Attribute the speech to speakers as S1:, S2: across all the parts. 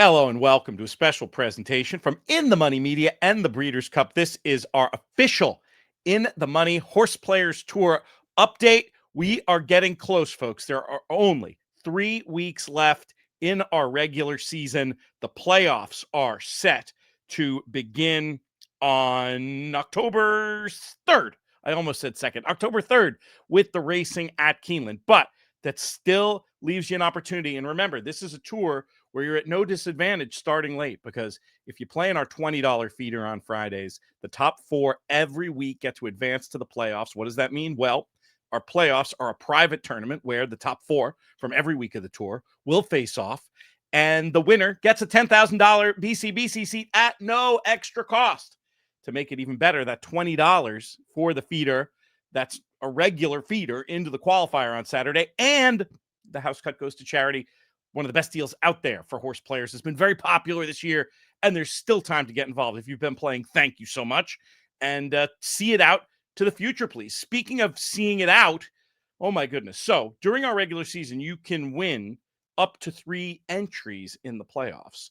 S1: Hello and welcome to a special presentation from In the Money Media and the Breeders' Cup. This is our official In the Money Horseplayers Tour update. We are getting close, folks. There are only 3 weeks left in our regular season. The playoffs are set to begin on October 3rd. I almost said 2nd. October 3rd with the racing at Keeneland. But that still leaves you an opportunity. And remember, this is a tour where you're at no disadvantage starting late, because if you play in our $20 feeder on Fridays, the top 4 every week get to advance to the playoffs. What does that mean? Well, our playoffs are a private tournament where the top 4 from every week of the tour will face off, and the winner gets a $10,000 BCBC seat at no extra cost. To make it even better, that $20 for the feeder, that's a regular feeder into the qualifier on Saturday, and the house cut goes to charity. One of the best deals out there for horse players. Has been very popular this year, and there's still time to get involved. If you've been playing, thank you so much, and see it out to the future, please. Speaking of seeing it out, oh my goodness. So during our regular season, you can win up to 3 entries in the playoffs.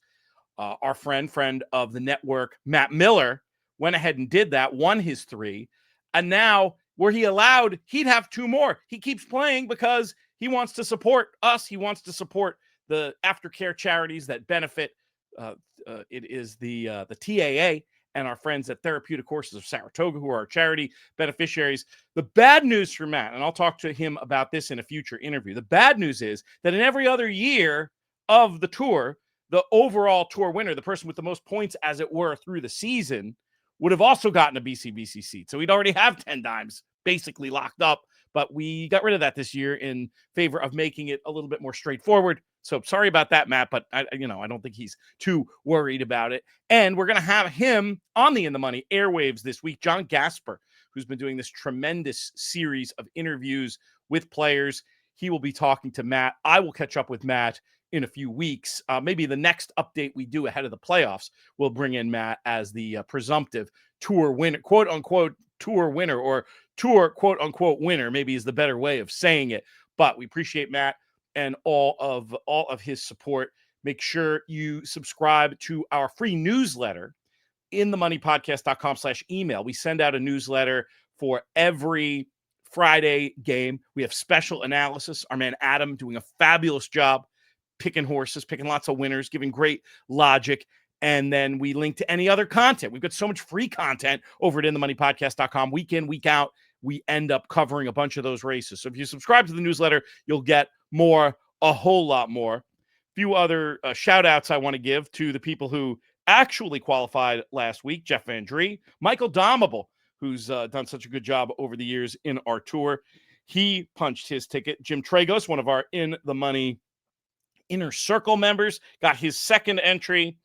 S1: Our friend of the network, Matt Miller, went ahead and did that, won his 3, and now were he allowed, he'd have 2 more. He keeps playing because he wants to support us. He wants to support the aftercare charities that benefit. It is the TAA and our friends at Therapeutic Horses of Saratoga, who are our charity beneficiaries. The bad news for Matt, and I'll talk to him about this in a future interview. The bad news is that in every other year of the tour, the overall tour winner, the person with the most points, as it were, through the season, would have also gotten a BCBC seat. So he'd already have 10 dimes basically locked up. But we got rid of that this year in favor of making it a little bit more straightforward. So sorry about that, Matt, but I don't think he's too worried about it. And we're going to have him on the In the Money airwaves this week, John Gasper, who's been doing this tremendous series of interviews with players. He will be talking to Matt. I will catch up with Matt in a few weeks. Maybe the next update we do ahead of the playoffs, we'll bring in Matt as the presumptive tour winner, quote unquote, tour winner, or tour quote unquote winner, maybe is the better way of saying it. But we appreciate Matt and all of his support. Make sure you subscribe to our free newsletter, inthemoneypodcast.com/email. We send out a newsletter for every Friday game. We have special analysis. Our man Adam doing a fabulous job picking horses, picking lots of winners, giving great logic. And then we link to any other content. We've got so much free content over at inthemoneypodcast.com. Week in, week out, we end up covering a bunch of those races. So if you subscribe to the newsletter, you'll get more, a whole lot more. A few other shout outs I want to give to the people who actually qualified last week. Jeff Van Dree, Michael Domable, who's done such a good job over the years in our tour. He punched his ticket. Jim Tragos, one of our In the Money Inner Circle members, got his 2nd entry.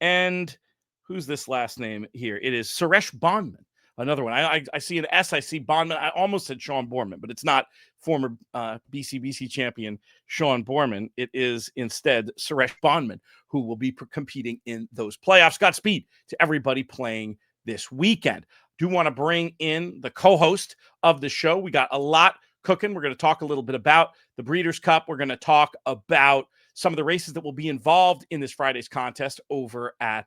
S1: And who's this last name here? It is Suresh Bondman, another one. I see an S. I see Bondman. I almost said Sean Borman, but it's not former BCBC champion Sean Borman. It is instead Suresh Bondman, who will be competing in those playoffs. Godspeed to everybody playing this weekend. Do want to bring in the co-host of the show. We got a lot cooking. We're going to talk a little bit about the Breeders' Cup. We're going to talk about some of the races that will be involved in this Friday's contest over at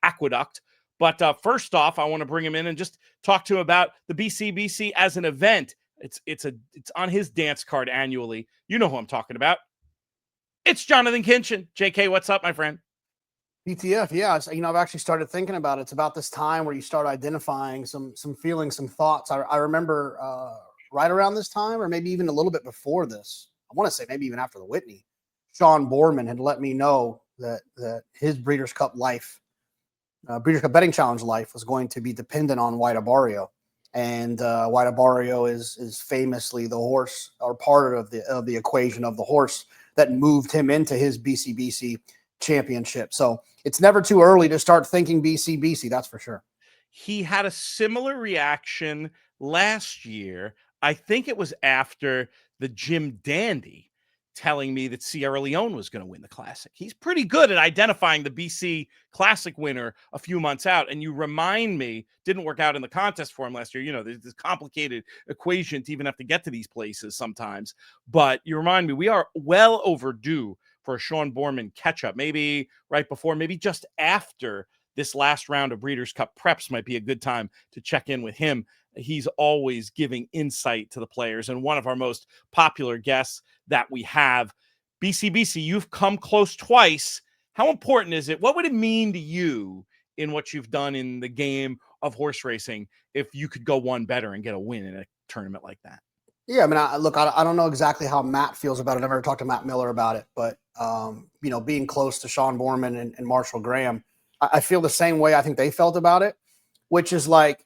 S1: Aqueduct. But first off, I want to bring him in and just talk to him about the BCBC as an event. It's on his dance card annually. You know who I'm talking about. It's Jonathan Kinchin. JK, what's up, my friend?
S2: BTF, yeah. I've actually started thinking about it. It's about this time where you start identifying some feelings, some thoughts. I remember right around this time, or maybe even a little bit before this, I want to say maybe even after the Whitney, Sean Borman had let me know that his Breeders' Cup life, Breeders' Cup Betting Challenge life, was going to be dependent on White Abarrio. And White Abarrio is famously the horse, or part of the equation of the horse that moved him into his BCBC championship. So it's never too early to start thinking BCBC, that's for sure.
S1: He had a similar reaction last year. I think it was after the Jim Dandy telling me that Sierra Leone was going to win the Classic. He's pretty good at identifying the BC Classic winner a few months out. And you remind me, didn't work out in the contest for him last year. There's this complicated equation to even have to get to these places sometimes. But you remind me, we are well overdue for a Sean Borman catch-up, maybe right before, maybe just after this last round of Breeders' Cup preps might be a good time to check in with him. He's always giving insight to the players, and one of our most popular guests that we have. BCBC, you've come close twice. How important is it? What would it mean to you in what you've done in the game of horse racing if you could go one better and get a win in a tournament like that?
S2: Yeah, I mean, look, I don't know exactly how Matt feels about it. I've never talked to Matt Miller about it, but being close to Sean Borman and Marshall Graham, I feel the same way I think they felt about it, which is like,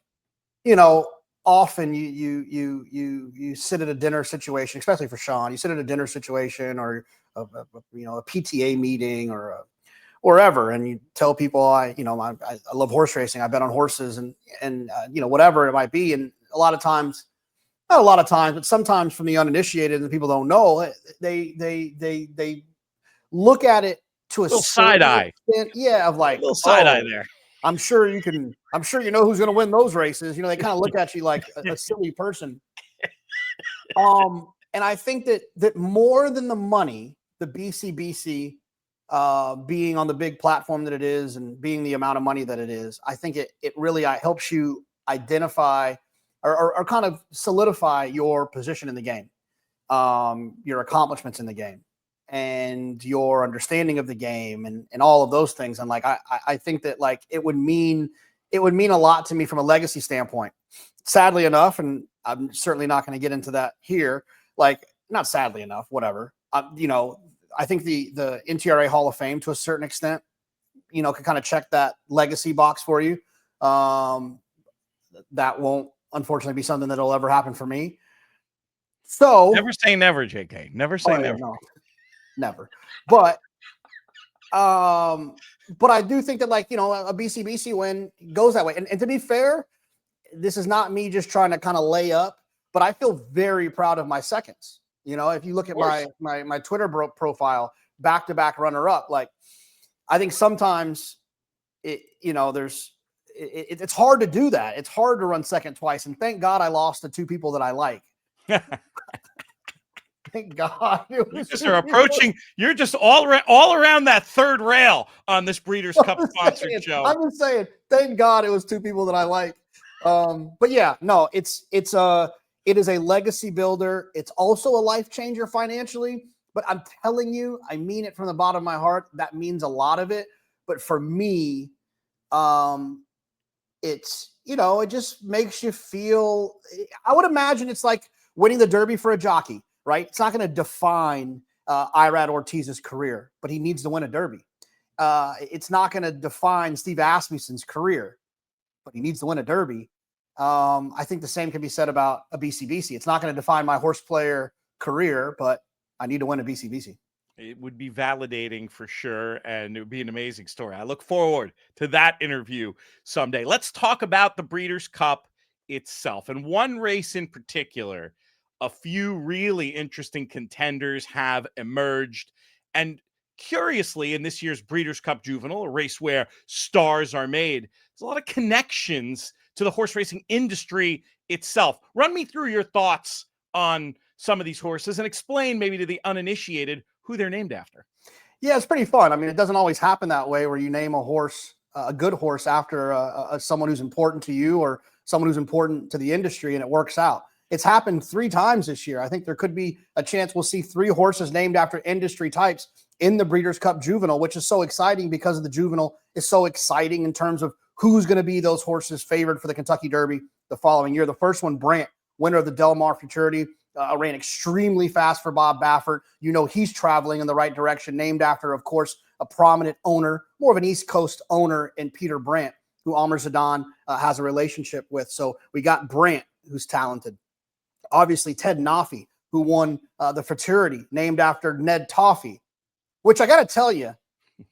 S2: often you sit at a dinner situation, especially for Sean. You sit at a dinner situation or a PTA meeting or wherever, and you tell people I love horse racing. I bet on horses and whatever it might be. And a lot of times, not a lot of times, but sometimes from the uninitiated and the people don't know, they look at it to a
S1: little side eye.
S2: Yeah, of like
S1: a little side eye there.
S2: I'm sure you know who's going to win those races. They kind of look at you like a silly person. And I think that more than the money, the BCBC being on the big platform that it is and being the amount of money that it is, I think it really helps you identify or kind of solidify your position in the game, your accomplishments in the game, and your understanding of the game and all of those things. And like, I think that like it would mean a lot to me from a legacy standpoint. Sadly enough, and I'm certainly not going to get into that here, like not sadly enough, whatever. I think the NTRA Hall of Fame to a certain extent, can kind of check that legacy box for you. That won't unfortunately be something that'll ever happen for me. So
S1: never say never, JK. Never say never.
S2: No, never. But I do think that like, a BCBC win goes that way. And to be fair, this is not me just trying to kind of lay up, but I feel very proud of my seconds. If you look at my Twitter profile, back-to-back runner-up, like I think sometimes it's hard to do that. It's hard to run second twice. And thank God I lost to two people that I like. Thank God.
S1: You're just all around that third rail on this Breeders' Cup sponsored show.
S2: I'm just saying, thank God it was two people that I like. But yeah, no, it is a legacy builder. It's also a life changer financially, but I'm telling you, I mean it from the bottom of my heart. That means a lot of it. But for me, it's, it just makes you feel, I would imagine it's like winning the Derby for a jockey, right? It's not going to define Irad Ortiz's career, but he needs to win a Derby. It's not going to define Steve Asmussen's career, but he needs to win a Derby. I think the same can be said about a BCBC. It's not going to define my horse player career, but I need to win a BCBC.
S1: It would be validating for sure, and it would be an amazing story. I look forward to that interview someday. Let's talk about the Breeders' Cup itself. And one race in particular, a few really interesting contenders have emerged. And curiously, in this year's Breeders' Cup Juvenile, a race where stars are made, there's a lot of connections to the horse racing industry itself. Run me through your thoughts on some of these horses and explain maybe to the uninitiated who they're named after.
S2: Yeah, it's pretty fun. I mean, it doesn't always happen that way where you name a horse, a good horse, after someone who's important to you or someone who's important to the industry, and it works out. It's happened 3 times this year. I think there could be a chance we'll see 3 horses named after industry types in the Breeders' Cup Juvenile, which is so exciting because of the Juvenile is so exciting in terms of who's going to be those horses favored for the Kentucky Derby the following year. The first one, Brant, winner of the Del Mar Futurity, ran extremely fast for Bob Baffert. He's traveling in the right direction, named after, of course, a prominent owner, more of an East Coast owner in Peter Brant, who Amr Zidane has a relationship with. So we got Brant, who's talented. Obviously, Ted Nafi, who won the Futurity, named after Ned Toffee, which I got to tell you,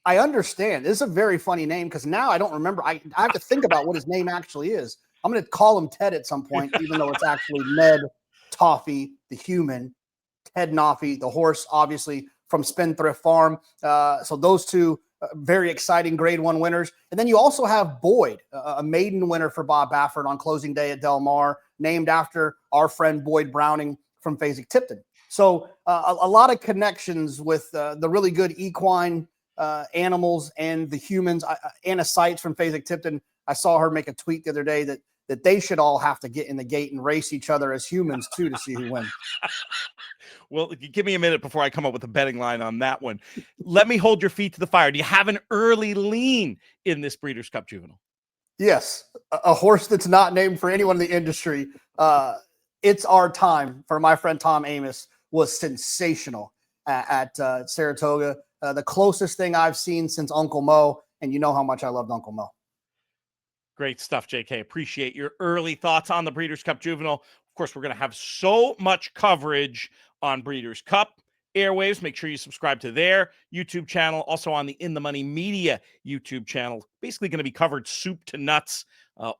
S2: I understand. This is a very funny name because now I don't remember. I have to think about what his name actually is. I'm going to call him Ted at some point, even though it's actually Ned Toffee, the human, Ted Nafi, the horse, obviously from Spendthrift Farm. So those two very exciting Grade 1 winners. And then you also have Boyd, a maiden winner for Bob Baffert on closing day at Del Mar, named after our friend Boyd Browning from Fasig-Tipton. So a lot of connections with the really good equine animals and the humans. Anna Seitz from Phasic Tipton, I saw her make a tweet the other day that they should all have to get in the gate and race each other as humans too to see who wins.
S1: Well, give me a minute before I come up with a betting line on that one. Let me hold your feet to the fire. Do you have an early lean in this Breeders' Cup Juvenile?
S2: Yes, a horse that's not named for anyone in the industry. It's Our Time for my friend Tom Amos was sensational at Saratoga. The closest thing I've seen since Uncle Mo, and you know how much I loved Uncle Mo.
S1: Great stuff, JK. Appreciate your early thoughts on the Breeders' Cup Juvenile. Of course, we're going to have so much coverage on Breeders' Cup airwaves. Make sure you subscribe to their YouTube channel. Also on the In the Money Media YouTube channel. Basically going to be covered soup to nuts.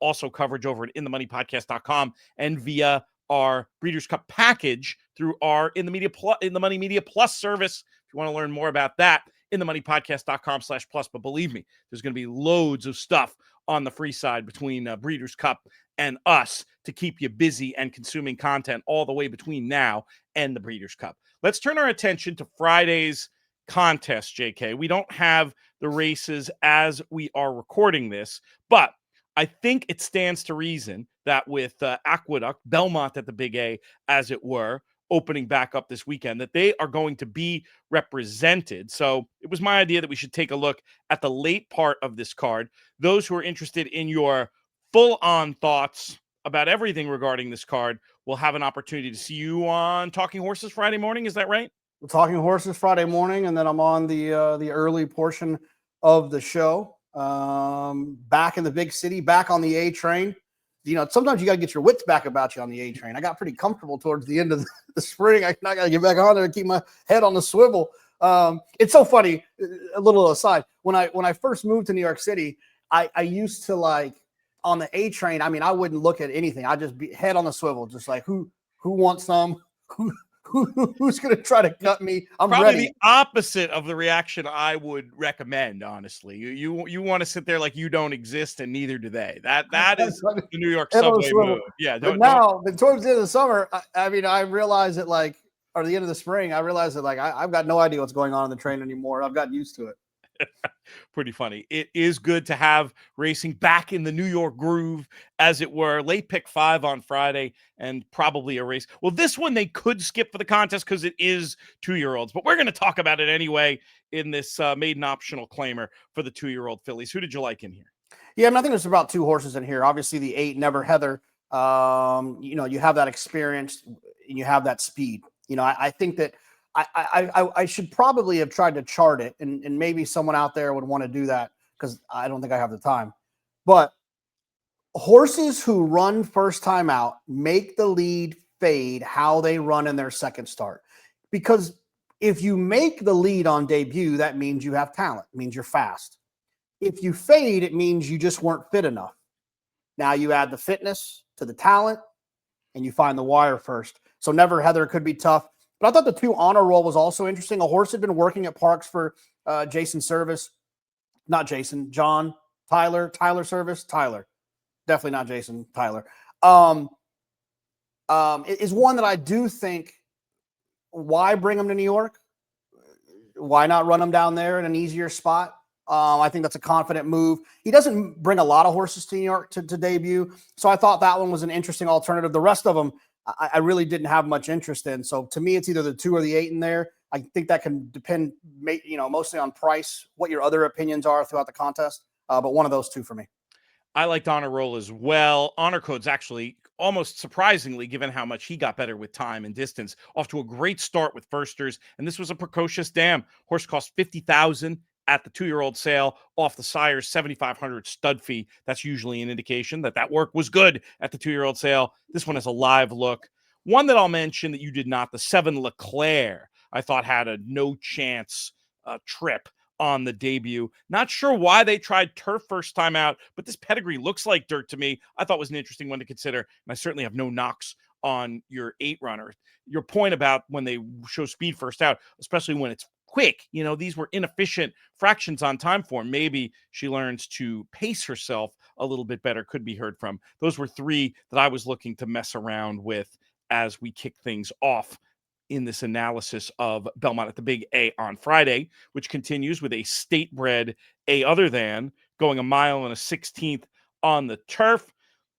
S1: Also coverage over at inthemoneypodcast.com and via our Breeders' Cup package through our In the Money Media Plus service. If you want to learn more about that, inthemoneypodcast.com/plus. But believe me, there's going to be loads of stuff on the free side between Breeders' Cup and us to keep you busy and consuming content all the way between now and the Breeders' Cup. Let's turn our attention to Friday's contest, JK. We don't have the races as we are recording this, but I think it stands to reason that with Aqueduct, Belmont at the Big A, as it were, opening back up this weekend, that they are going to be represented. So it was my idea that we should take a look at the late part of this card. Those who are interested in your full-on thoughts about everything regarding this card will have an opportunity to see you on Talking Horses Friday morning. Is that right?
S2: We're Talking Horses Friday morning, and then I'm on the early portion of the show. Back in the big city, back on the A train. You know, sometimes you got to get your wits back about you on the A train. I got pretty comfortable towards the end of the spring. I got to get back on there and keep my head on the swivel. It's so funny. A little aside, when I first moved to New York City, I used to, like, on the A train. I mean, I wouldn't look at anything. I just be head on the swivel, just like who wants some, who's going to try to cut me. I'm
S1: probably
S2: ready.
S1: The opposite of the reaction I would recommend. Honestly, you want to sit there like you don't exist, and neither do they. That is the New York subway move. Yeah.
S2: But towards the end of the summer, I mean, I realized that, like, or the end of the spring, I realized that, like, I've got no idea what's going on in the train anymore. I've gotten used to it.
S1: Pretty funny. It is good to have racing back in the New York groove, as it were. Late pick 5 on Friday and probably a race. Well, this one they could skip for the contest because it is 2-year-olds, but we're going to talk about it anyway in this maiden optional claimer for the 2-year-old fillies. Who did you like in here?
S2: Yeah, I mean, I think there's about 2 horses in here. Obviously, the 8 Never Heather. You know, you have that experience and you have that speed. You know, I think that I should probably have tried to chart it, and maybe someone out there would want to do that because I don't think I have the time. But horses who run first time out make the lead fade how they run in their second start. Because if you make the lead on debut, that means you have talent, it means you're fast. If you fade, it means you just weren't fit enough. Now you add the fitness to the talent and you find the wire first. So Never Heather could be tough. But I thought the 2 Honor Roll was also interesting. A horse had been working at Parks for Jason Service. Not Jason, John, Tyler Service, Tyler. Definitely not Jason, Tyler. It is one that I do think, why bring him to New York? Why not run him down there in an easier spot? I think that's a confident move. He doesn't bring a lot of horses to New York to debut. So I thought that one was an interesting alternative. The rest of them, I really didn't have much interest in. So to me, it's either the 2 or the 8 in there. I think that can depend, you know, mostly on price, what your other opinions are throughout the contest. But one of those 2 for me.
S1: I liked Honor Roll as well. Honor Code's actually, almost surprisingly, given how much he got better with time and distance, off to a great start with firsters. And this was a precocious dam. Horse cost $50,000 at the 2-year-old sale off the sire's $7,500 stud fee. That's usually an indication that work was good at the 2-year-old sale. This one has a live look. One that I'll mention that you did not, the 7 Leclerc, I thought had a no chance trip on the debut. Not sure why they tried turf first time out, but this pedigree looks like dirt to me. I thought was an interesting one to consider, and I certainly have no knocks on your 8 runner. Your point about when they show speed first out, especially when it's quick, you know, these were inefficient fractions on time form. Maybe she learns to pace herself a little bit better, could be heard from. Those were 3 that I was looking to mess around with as we kick things off in this analysis of Belmont at the Big A on Friday, which continues with a state bred A other than going 1 mile and a 16th on the turf.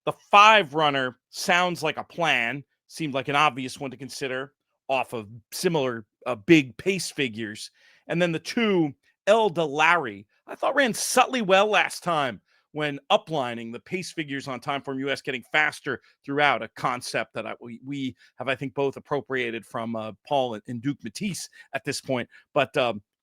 S1: The 5 runner sounds like a plan, seemed like an obvious one to consider off of similar big pace figures. And then the 2, El Larry, I thought ran subtly well last time when uplining the pace figures on Timeform US, getting faster throughout, a concept that we have, I think, both appropriated from Paul and Duke Matisse at this point. But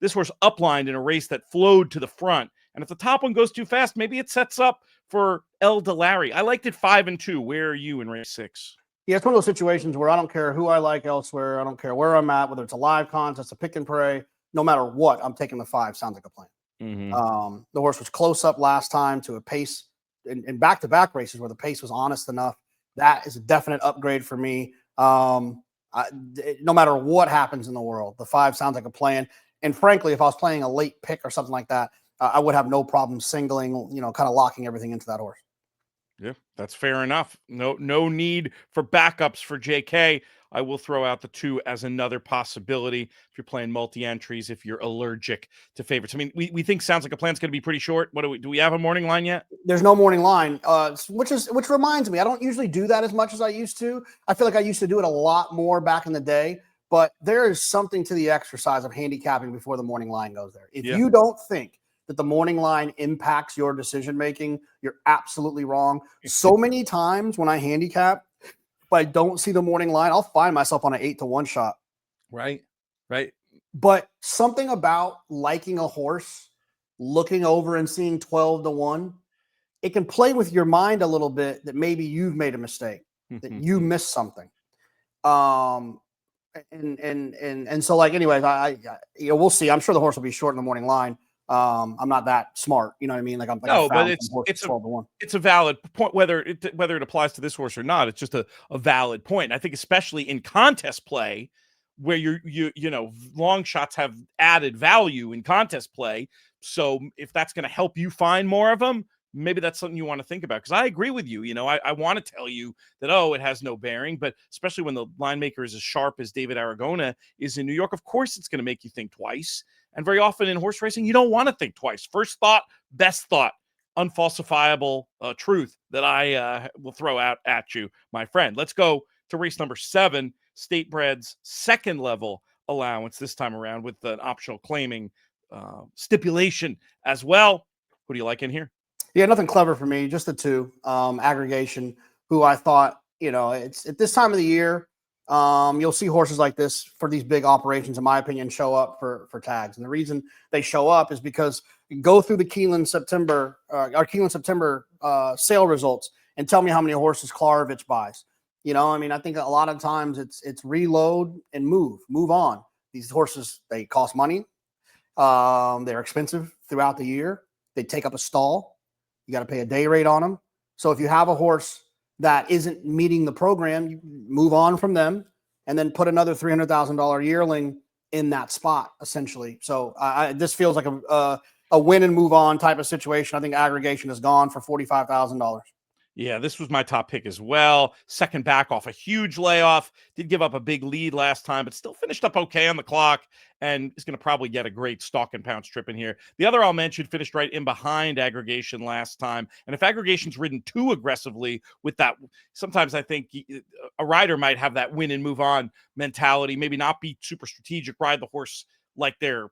S1: this horse uplined in a race that flowed to the front. And if the top one goes too fast, maybe it sets up for El Larry. I liked it 5 and 2. Where are you in race 6?
S2: Yeah, it's one of those situations where I don't care who I like elsewhere. I don't care where I'm at, whether it's a live contest, a pick and pray. No matter what, I'm taking the 5. Sounds like a plan. The horse was close up last time to a pace in back-to-back races where the pace was honest enough. That is a definite upgrade for me. No matter what happens in the world, the 5 sounds like a plan. And frankly, if I was playing a late pick or something like that, I would have no problem singling, kind of locking everything into that horse.
S1: Yeah, that's fair enough. No need for backups for JK. I will throw out the 2 as another possibility if you're playing multi-entries, if you're allergic to favorites. I mean, we think sounds like a plan's going to be pretty short. What do we have a morning line yet?
S2: There's no morning line, which reminds me, I don't usually do that as much as I used to. I feel like I used to do it a lot more back in the day, but there is something to the exercise of handicapping before the morning line goes there. If you don't think that the morning line impacts your decision making, you're absolutely wrong. So many times when I handicap, if I don't see the morning line, I'll find myself on an 8-1 shot.
S1: Right.
S2: But something about liking a horse, looking over and seeing 12-1, it can play with your mind a little bit that maybe you've made a mistake, that you missed something. And so, like, anyways, we'll see. I'm sure the horse will be short in the morning line. I'm not that smart, you know what I mean? Like,
S1: but it's a valid point, whether it applies to this horse or not. It's just a valid point. I think especially in contest play, where you long shots have added value in contest play. So if that's going to help you find more of them, maybe that's something you want to think about. Because I agree with you. I want to tell you that, it has no bearing, but especially when the line maker is as sharp as David Aragona is in New York, of course it's going to make you think twice. And very often in horse racing, you don't want to think twice. First thought, best thought, unfalsifiable truth that I will throw out at you, my friend. Let's go to race number 7, State Bred's second level allowance this time around with an optional claiming stipulation as well. Who do you like in here?
S2: Yeah, nothing clever for me. Just the 2 aggregation, who I thought, it's at this time of the year. You'll see horses like this for these big operations, in my opinion, show up for tags. And the reason they show up is because you go through the Keeneland September sale results and tell me how many horses Klarovich buys. I think a lot of times it's reload and move on. These horses, they cost money. They're expensive throughout the year. They take up a stall. You got to pay a day rate on them. So if you have a horse that isn't meeting the program, you move on from them and then put another $300,000 yearling in that spot, essentially. So this feels like a win and move on type of situation. I think aggregation is gone for $45,000.
S1: Yeah, this was my top pick as well. Second back off a huge layoff. Did give up a big lead last time, but still finished up okay on the clock and is going to probably get a great stalk and pounce trip in here. The other I'll mention finished right in behind aggregation last time. And if aggregation's ridden too aggressively with that, sometimes I think a rider might have that win and move on mentality, maybe not be super strategic, ride the horse like they're,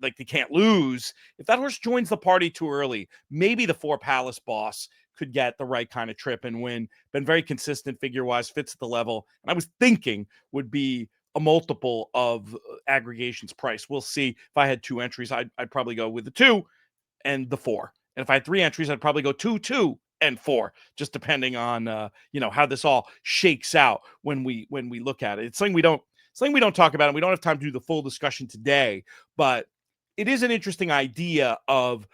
S1: like they can't lose. If that horse joins the party too early, maybe the 4 Palace Boss could get the right kind of trip and win. Been very consistent figure-wise, fits at the level. And I was thinking would be a multiple of aggregation's price. We'll see. If I had 2 entries, I'd probably go with the 2 and the 4. And if I had 3 entries, I'd probably go 2, 2, and 4, just depending on how this all shakes out when we look at it. It's something we don't talk about, and we don't have time to do the full discussion today, but it is an interesting idea of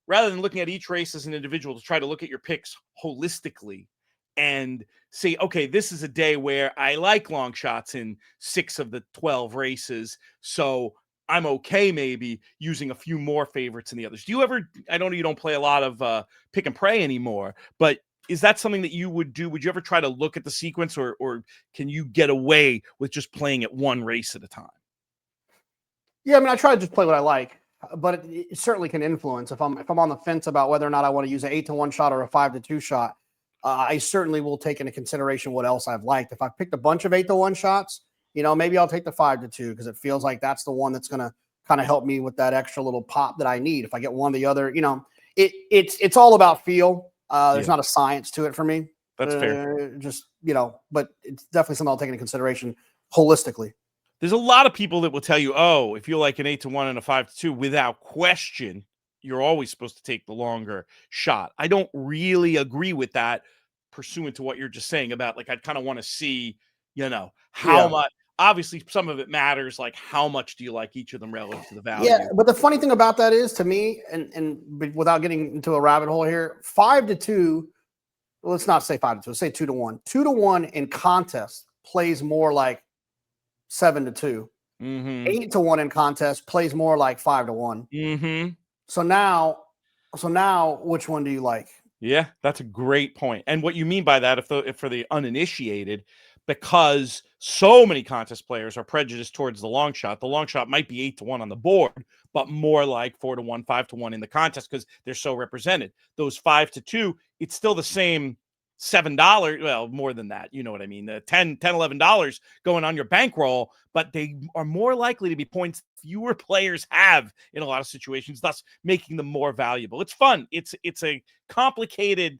S1: rather than looking at each race as an individual, to try to look at your picks holistically and say, okay, this is a day where I like long shots in 6 of the 12 races, so I'm okay maybe using a few more favorites than the others. Do you ever, I know you don't play a lot of pick and pray anymore, but Is that something that you would do? Would you ever try to look at the sequence, or can you get away with just playing it one race at a time?
S2: Yeah, I mean, I try to just play what I like, but it certainly can influence if I'm on the fence about whether or not I want to use an 8-to-1 shot or a 5-to-2 shot. I certainly will take into consideration what else I've liked. If I've picked a bunch of 8-to-1 shots, maybe I'll take the 5-to-2 because it feels like that's the one that's going to kind of help me with that extra little pop that I need. If I get one or the other, it's all about feel. There's not a science to it for me.
S1: That's fair.
S2: But it's definitely something I'll take into consideration holistically.
S1: There's a lot of people that will tell you, oh, if you like an 8-to-1 and a 5-to-2, without question, you're always supposed to take the longer shot. I don't really agree with that, pursuant to what you're just saying about, like, I'd kind of want to see, how much. Obviously, some of it matters, like how much do you like each of them relative to the value.
S2: Yeah, but the funny thing about that is, to me, and without getting into a rabbit hole here, 5-to-2, let's not say 5-to-2, let's say 2-to-1. 2-to-1 in contest plays more like 7-to-2. 8-to-1 in contest plays more like 5-to-1. So now, which one do you like?
S1: Yeah, that's a great point. And what you mean by that, if for the uninitiated, because so many contest players are prejudiced towards the long shot might be 8-to-1 on the board, but more like 4-to-1, 5-to-1 in the contest because they're so represented. Those 5-to-2, it's still the same $7. Well, more than that, you know what I mean? The $10, $11 going on your bankroll, but they are more likely to be points fewer players have in a lot of situations, thus making them more valuable. It's fun. It's a complicated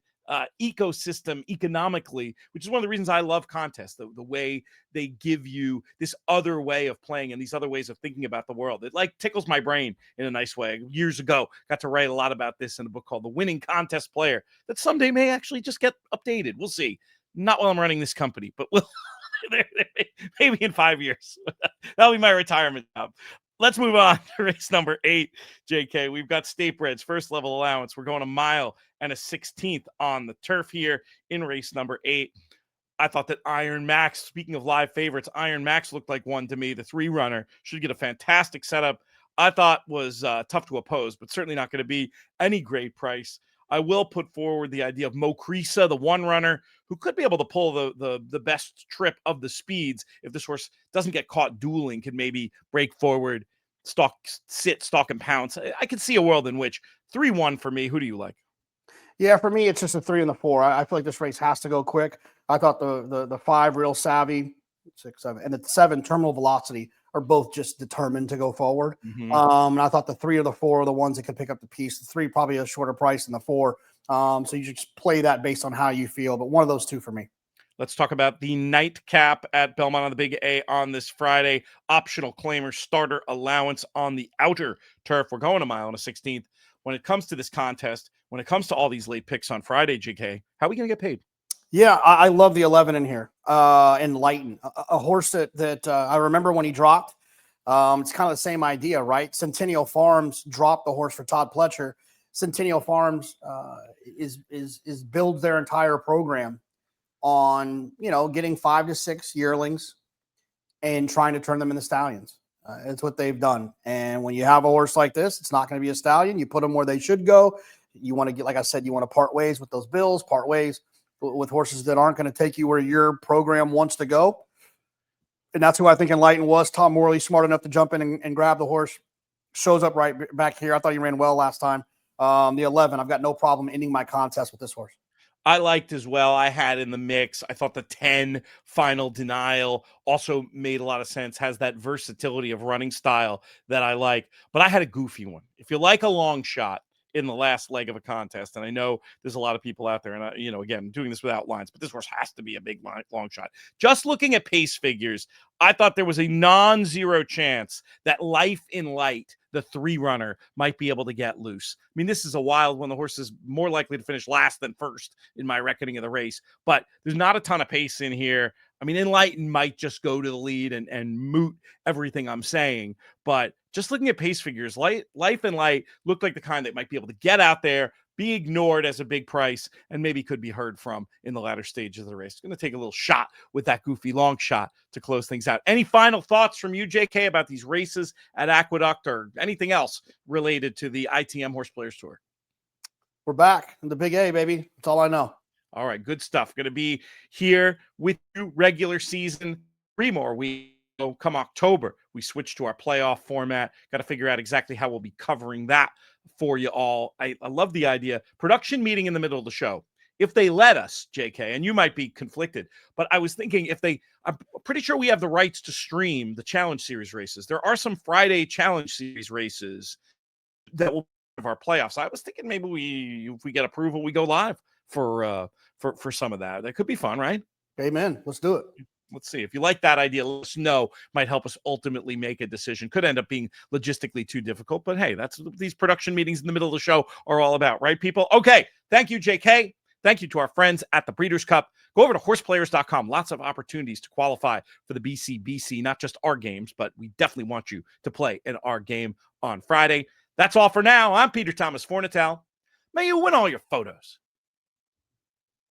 S1: ecosystem economically, which is one of the reasons I love contests, the way they give you this other way of playing and these other ways of thinking about the world. It like tickles my brain in a nice way. Years ago, got to write a lot about this in a book called The Winning Contest Player that someday may actually just get updated. We'll see. Not while I'm running this company, but maybe in 5 years. That'll be my retirement job. Let's move on to race number 8, JK. We've got State Breds, first level allowance. We're going a mile and a 16th on the turf here in race number 8. I thought that Iron Max, speaking of live favorites, Iron Max looked like one to me. The 3-runner should get a fantastic setup. I thought was tough to oppose, but certainly not going to be any great price. I will put forward the idea of Mo Creasa, the 1-runner, who could be able to pull the best trip of the speeds if this horse doesn't get caught dueling, can maybe break forward, stalk and pounce. I could see a world in which 3-1 for me. Who do you like?
S2: Yeah, for me, it's just a 3 and the 4. I feel like this race has to go quick. I thought the 5 Real Savvy, 6, 7, and the 7 Terminal Velocity are both just determined to go forward. And I thought the 3 or the 4 are the ones that could pick up the piece. The 3 probably a shorter price than the 4. So you just play that based on how you feel. But one of those 2 for me.
S1: Let's talk about the nightcap at Belmont on the Big A on this Friday. Optional claimer starter allowance on the outer turf. We're going a mile and a 16th. When it comes to this contest, when it comes to all these late picks on Friday, JK, how are we going to get paid?
S2: Yeah, I love the 11 in here. Enlighten, a horse that I remember when he dropped. It's kind of the same idea, right? Centennial Farms dropped the horse for Todd Pletcher. Centennial Farms is builds their entire program on getting 5 to 6 yearlings and trying to turn them into stallions. It's what they've done. And when you have a horse like this, it's not going to be a stallion. You put them where they should go. You want to get, like I said, you want to part ways with those bills, part ways with horses that aren't going to take you where your program wants to go. And that's who I think Enlighten was. Tom Morley, smart enough to jump in and grab the horse. Shows up right back here. I thought he ran well last time. The 11, I've got no problem ending my contest with this horse.
S1: I liked as well. I had in the mix. I thought the 10 Final Denial also made a lot of sense, has that versatility of running style that I like. But I had a goofy one. If you like a long shot in the last leg of a contest, and I know there's a lot of people out there, and again, doing this without lines, but this horse has to be a big long shot. Just looking at pace figures, I thought there was a non-zero chance that Life in Light, the 3-runner, might be able to get loose. I mean, this is a wild one. The horse is more likely to finish last than first in my reckoning of the race, but there's not a ton of pace in here. I mean, Enlighten might just go to the lead and moot everything I'm saying, but just looking at pace figures, Life in Light looked like the kind that might be able to get out there, be ignored as a big price, and maybe could be heard from in the latter stage of the race. Going to take a little shot with that goofy long shot to close things out. Any final thoughts from you, JK, about these races at Aqueduct or anything else related to the ITM Horseplayers Tour?
S2: We're back in the Big A, baby. That's all I know.
S1: All right, good stuff. Going to be here with you regular season. 3 more weeks. So come October, we switch to our playoff format. Got to figure out exactly how we'll be covering that for you all. I love the idea. Production meeting in the middle of the show. If they let us, JK, and you might be conflicted, but I was thinking I'm pretty sure we have the rights to stream the Challenge Series races. There are some Friday Challenge Series races that will be part of our playoffs. I was thinking maybe if we get approval, we go live for some of that. That could be fun, right?
S2: Amen. Let's do it.
S1: Let's see. If you like that idea, let us know. Might help us ultimately make a decision. Could end up being logistically too difficult, but hey, that's what these production meetings in the middle of the show are all about, right, people? Okay. Thank you, JK. Thank you to our friends at the Breeders' Cup. Go over to horseplayers.com. Lots of opportunities to qualify for the BCBC, not just our games, but we definitely want you to play in our game on Friday. That's all for now. I'm Peter Thomas Fornatel. May you win all your photos.